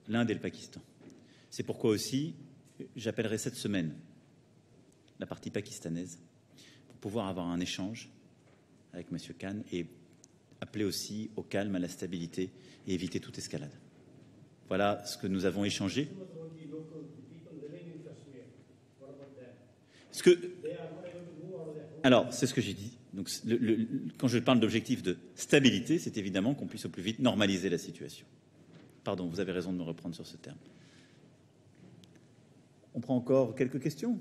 l'Inde et le Pakistan. C'est pourquoi aussi j'appellerai cette semaine la partie pakistanaise pour pouvoir avoir un échange avec M. Khan et appeler aussi au calme, à la stabilité et éviter toute escalade. Voilà ce que nous avons échangé. Alors, c'est ce que j'ai dit. Donc, quand je parle d'objectif de stabilité, c'est évidemment qu'on puisse au plus vite normaliser la situation. Pardon, vous avez raison de me reprendre sur ce terme. On prend encore quelques questions.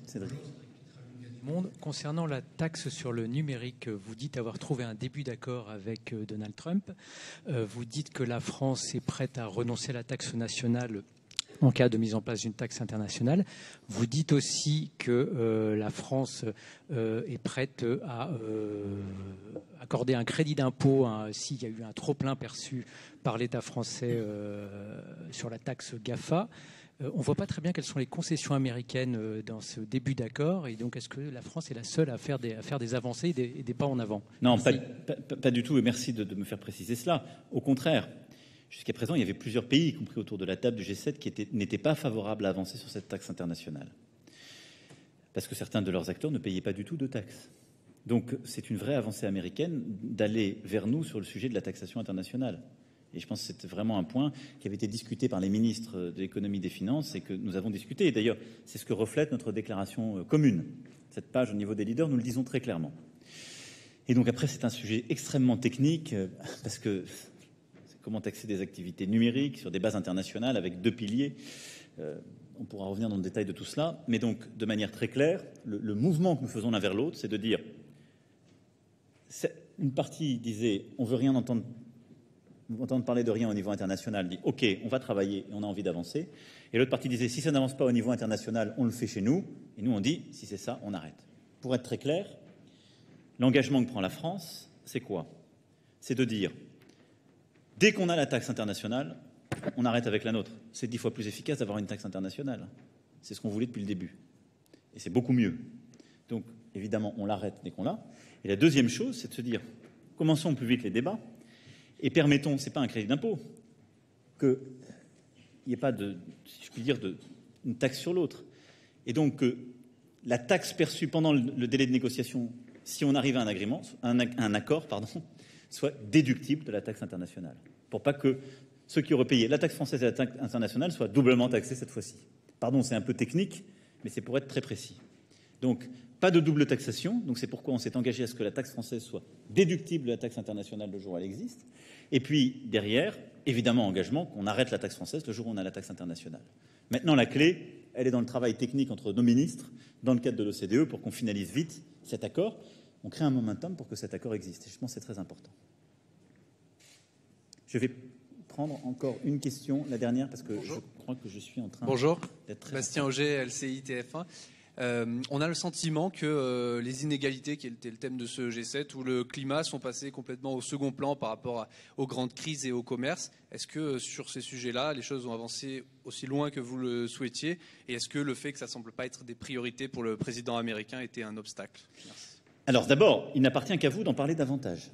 Cédric. Concernant la taxe sur le numérique, vous dites avoir trouvé un début d'accord avec Donald Trump. Vous dites que la France est prête à renoncer à la taxe nationale en cas de mise en place d'une taxe internationale. Vous dites aussi que la France est prête à accorder un crédit d'impôt s'il y a eu un trop-plein perçu par l'État français sur la taxe GAFA. On ne voit pas très bien quelles sont les concessions américaines dans ce début d'accord. Et donc, est-ce que la France est la seule à faire des avancées et des pas en avant? Non, pas du tout. Et merci de me faire préciser cela. Au contraire, jusqu'à présent, il y avait plusieurs pays, y compris autour de la table du G7, qui n'étaient pas favorables à avancer sur cette taxe internationale. Parce que certains de leurs acteurs ne payaient pas du tout de taxes. Donc, c'est une vraie avancée américaine d'aller vers nous sur le sujet de la taxation internationale. Et je pense que c'est vraiment un point qui avait été discuté par les ministres de l'économie et des finances et que nous avons discuté. Et d'ailleurs, c'est ce que reflète notre déclaration commune. Cette page au niveau des leaders, nous le disons très clairement. Et donc après, c'est un sujet extrêmement technique parce que c'est comment taxer des activités numériques sur des bases internationales avec deux piliers. On pourra revenir dans le détail de tout cela. Mais donc, de manière très claire, le mouvement que nous faisons l'un vers l'autre, c'est de dire... Une partie disait « on veut rien entendre parler de rien au niveau international, dit ok, on va travailler et on a envie d'avancer. Et l'autre partie disait si ça n'avance pas au niveau international, on le fait chez nous. Et nous on dit si c'est ça, on arrête. Pour être très clair, l'engagement que prend la France, c'est quoi? C'est de dire dès qu'on a la taxe internationale, on arrête avec la nôtre. C'est 10 fois plus efficace d'avoir une taxe internationale. C'est ce qu'on voulait depuis le début. Et c'est beaucoup mieux. Donc évidemment, on l'arrête dès qu'on l'a. Et la deuxième chose, c'est de se dire commençons plus vite les débats. Et permettons, ce n'est pas un crédit d'impôt, qu'il n'y ait pas de, si je puis dire, une taxe sur l'autre. Et donc que la taxe perçue pendant le délai de négociation, si on arrive à un accord, soit déductible de la taxe internationale. Pour pas que ceux qui auraient payé la taxe française et la taxe internationale soient doublement taxés cette fois-ci. Pardon, c'est un peu technique, mais c'est pour être très précis. Donc, pas de double taxation, donc c'est pourquoi on s'est engagé à ce que la taxe française soit déductible de la taxe internationale le jour où elle existe. Et puis, derrière, évidemment, engagement qu'on arrête la taxe française le jour où on a la taxe internationale. Maintenant, la clé, elle est dans le travail technique entre nos ministres, dans le cadre de l'OCDE, pour qu'on finalise vite cet accord. On crée un momentum pour que cet accord existe. Et je pense que c'est très important. Je vais prendre encore une question, la dernière, parce que Bonjour. Je crois que je suis en train d'être très... Bastien Auger, LCI TF1. On a le sentiment que les inégalités, qui était le thème de ce G7, ou le climat sont passés complètement au second plan par rapport aux grandes crises et au commerce. Est-ce que sur ces sujets-là, les choses ont avancé aussi loin que vous le souhaitiez? Et est-ce que le fait que ça ne semble pas être des priorités pour le président américain était un obstacle? Merci. Alors d'abord, il n'appartient qu'à vous d'en parler davantage.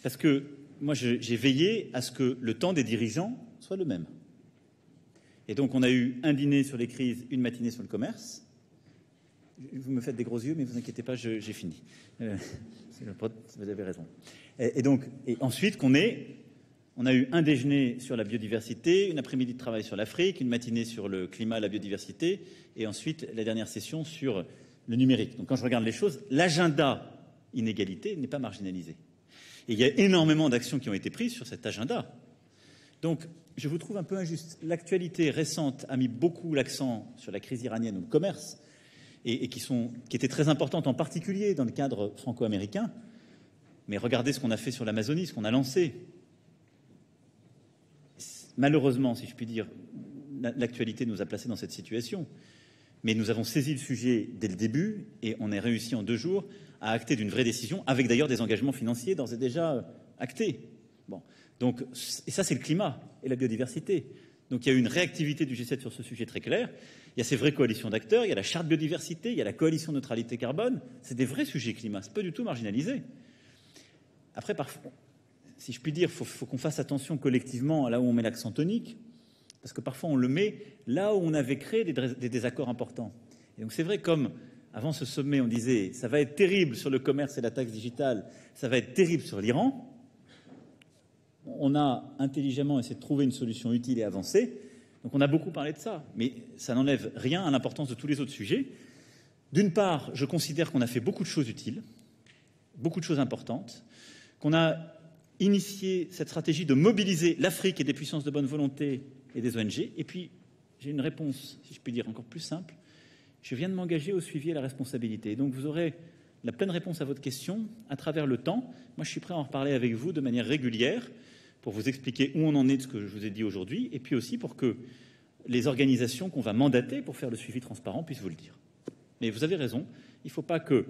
Parce que moi, j'ai veillé à ce que le temps des dirigeants soit le même. Et donc, on a eu un dîner sur les crises, une matinée sur le commerce. Vous me faites des gros yeux, mais ne vous inquiétez pas, j'ai fini. Vous avez raison. Et ensuite, on a eu un déjeuner sur la biodiversité, une après-midi de travail sur l'Afrique, une matinée sur le climat et la biodiversité, et ensuite la dernière session sur le numérique. Donc, quand je regarde les choses, l'agenda inégalité n'est pas marginalisé. Et il y a énormément d'actions qui ont été prises sur cet agenda. Donc, je vous trouve un peu injuste. L'actualité récente a mis beaucoup l'accent sur la crise iranienne ou le commerce, et qui étaient très importantes, en particulier dans le cadre franco-américain. Mais regardez ce qu'on a fait sur l'Amazonie, ce qu'on a lancé. Malheureusement, si je puis dire, l'actualité nous a placés dans cette situation. Mais nous avons saisi le sujet dès le début, et on a réussi en 2 jours à acter d'une vraie décision, avec d'ailleurs des engagements financiers d'ores et déjà actés. Bon. Donc, et ça, c'est le climat et la biodiversité. Donc, il y a eu une réactivité du G7 sur ce sujet très clair. Il y a ces vraies coalitions d'acteurs, il y a la charte biodiversité, il y a la coalition neutralité carbone. C'est des vrais sujets climat, c'est pas du tout marginalisé. Après, parfois, si je puis dire, faut qu'on fasse attention collectivement à là où on met l'accent tonique, parce que parfois on le met là où on avait créé des désaccords importants. Et donc c'est vrai, comme avant ce sommet, on disait ça va être terrible sur le commerce et la taxe digitale, ça va être terrible sur l'Iran. On a intelligemment essayé de trouver une solution utile et avancée. Donc on a beaucoup parlé de ça, mais ça n'enlève rien à l'importance de tous les autres sujets. D'une part, je considère qu'on a fait beaucoup de choses utiles, beaucoup de choses importantes, qu'on a initié cette stratégie de mobiliser l'Afrique et des puissances de bonne volonté et des ONG. Et puis, j'ai une réponse, si je puis dire, encore plus simple. Je viens de m'engager au suivi et à la responsabilité. Donc vous aurez la pleine réponse à votre question à travers le temps. Moi, je suis prêt à en reparler avec vous de manière régulière pour vous expliquer où on en est de ce que je vous ai dit aujourd'hui, et puis aussi pour que les organisations qu'on va mandater pour faire le suivi transparent puissent vous le dire. Mais vous avez raison, il ne faut pas que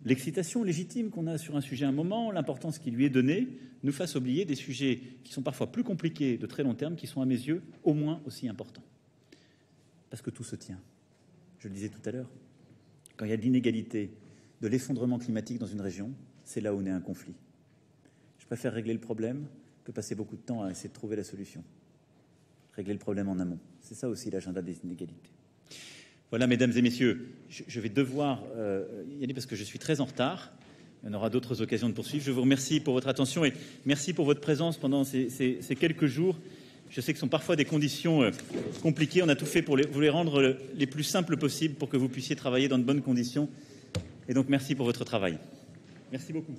l'excitation légitime qu'on a sur un sujet à un moment, l'importance qui lui est donnée, nous fasse oublier des sujets qui sont parfois plus compliqués, de très long terme, qui sont à mes yeux au moins aussi importants. Parce que tout se tient. Je le disais tout à l'heure, quand il y a de l'inégalité, de l'effondrement climatique dans une région, c'est là où naît un conflit. Je préfère régler le problème que passer beaucoup de temps à essayer de trouver la solution. Régler le problème en amont. C'est ça aussi l'agenda des inégalités. Voilà, mesdames et messieurs, je vais devoir y aller parce que je suis très en retard. Il y en aura d'autres occasions de poursuivre. Je vous remercie pour votre attention et merci pour votre présence pendant ces quelques jours. Je sais que ce sont parfois des conditions compliquées. On a tout fait pour vous les rendre les plus simples possibles pour que vous puissiez travailler dans de bonnes conditions. Et donc, merci pour votre travail. Merci beaucoup.